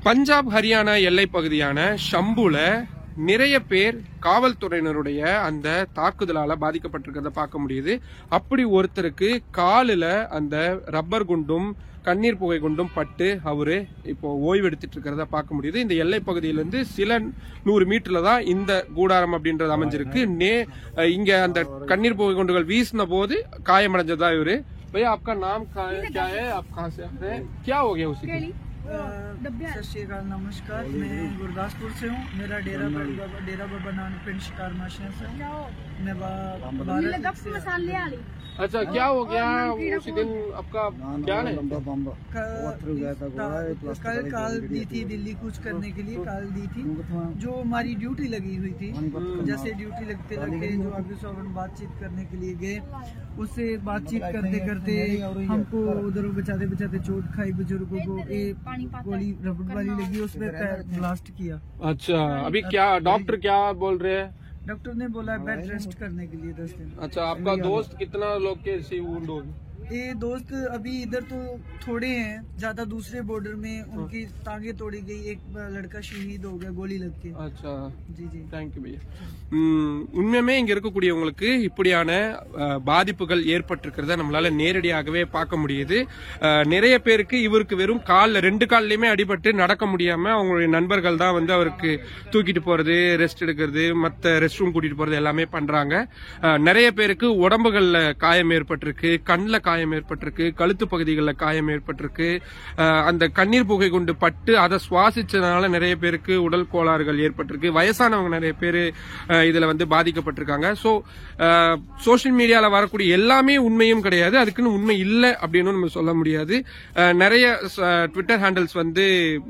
பஞ்சாப் ஹரியானா எல்லை பகுதியான ஷம்புல நிறைய பேர் காவல்துறையினருடைய அந்த தாக்குதலால பாதிக்கப்பட்டிருக்கிறத பார்க்க முடியுது. அப்படி ஒருத்தருக்கு காலில் அந்த ரப்பர் குண்டும் கண்ணீர் புகை குண்டும் பட்டு அவரு இப்போ ஓய்வு எடுத்துட்டு இருக்கிறத பார்க்க முடியுது. இந்த எல்லை பகுதியிலிருந்து சில 100 மீட்டர்ல தான் இந்த கூடாரம் அப்படின்றது அமைஞ்சிருக்கு. இங்க அந்த கண்ணீர் புகை குண்டுகள் வீசின போது காயமடைஞ்சதா இவரு. भैया आपका नाम क्या है, आप कहाँ से आते हैं, क्या हो गया उसी को? नमस्कार, मैं गुरदासपुर से हूँ। मेरा डेरा बाबा नानक पिंड शिकार माशिया से। मैं अच्छा, क्या हो गया उसी दिन आपका, क्या है? कल काल दी थी दिल्ली कूच करने के लिए, काल दी थी जो हमारी ड्यूटी लगी हुई थी। जैसे ड्यूटी लगते लगते जो आगे सौवन बातचीत करने के लिए गए, उससे बातचीत करते करते हमको उधर बचाते बचाते चोट खाई, बुजुर्गों को गोली रबड़ वाली लगी, उसमें ब्लास्ट किया। अच्छा, अभी क्या डॉक्टर क्या बोल रहे हैं? डॉक्टर ने बोला बेड रेस्ट करने के लिए 10 दिन। अच्छा, आपका दोस्त कितना लोग के वुंड होगी? ये दोस्त अभी इधर तो थोड़े हैं, ज्यादा दूसरे बॉर्डर में उनकी टांगे तोड़ी गई, एक लड़का शहीद हो गया गोली लग के। अच्छा जी जी, थैंक यू भैया. உண்மையுமே இங்க இருக்கக்கூடியவங்களுக்கு இப்படியான பாதிப்புகள் ஏற்பட்டிருக்கிறத நம்மளால நேரடியாகவே பார்க்க முடியுது. நிறைய பேருக்கு இவருக்கு வெறும் ரெண்டு கால்லயுமே அடிபட்டு நடக்க முடியாம அவங்களுடைய நண்பர்கள் தான் வந்து அவருக்கு தூக்கிட்டு போறது, ரெஸ்ட் எடுக்கிறது, மத்த ரெஸ்ட் ரூம் கூட்டிட்டு போறது எல்லாமே பண்றாங்க. நிறைய பேருக்கு உடம்புகள்ல காயம் ஏற்பட்டிருக்கு, கண்ணுல காயம் ஏற்பட்டிருக்கு, கழுத்து பகுதிகளில் காயம் ஏற்பட்டிருக்கு. அந்த கண்ணீர் புகை கொண்டு பட்டு அதை சுவாசிச்சதுனால நிறைய பேருக்கு உடல் கோளாறுகள் ஏற்பட்டிருக்கு. வயசானவங்க நிறைய பேர் இதுல வந்து பாதிக்கப்பட்டிருக்காங்க. சோ சோசியல் மீடியால வரக்கூடிய எல்லாமே உண்மையும் கிடையாது, அதுக்குன்னு உண்மை இல்லை அப்படின்னு நம்ம சொல்ல முடியாது. நிறைய ட்விட்டர் ஹேண்டில்ஸ் வந்து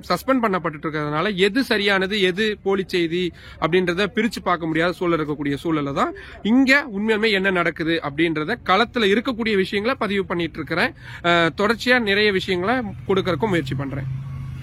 சஸ்பெண்ட் பண்ணப்பட்டு இருக்கிறதுனால எது சரியானது எது போலி செய்தி அப்படின்றத பிரிச்சு பார்க்க முடியாத சூழல் இருக்கக்கூடிய சூழல்ல தான் இங்க உண்மையுமே என்ன நடக்குது அப்படின்றத களத்துல இருக்கக்கூடிய விஷயங்களை பதிவு பண்ணிட்டு இருக்கிறேன். தொடர்ச்சியா நிறைய விஷயங்களை கொடுக்கறதுக்கும் முயற்சி பண்றேன்.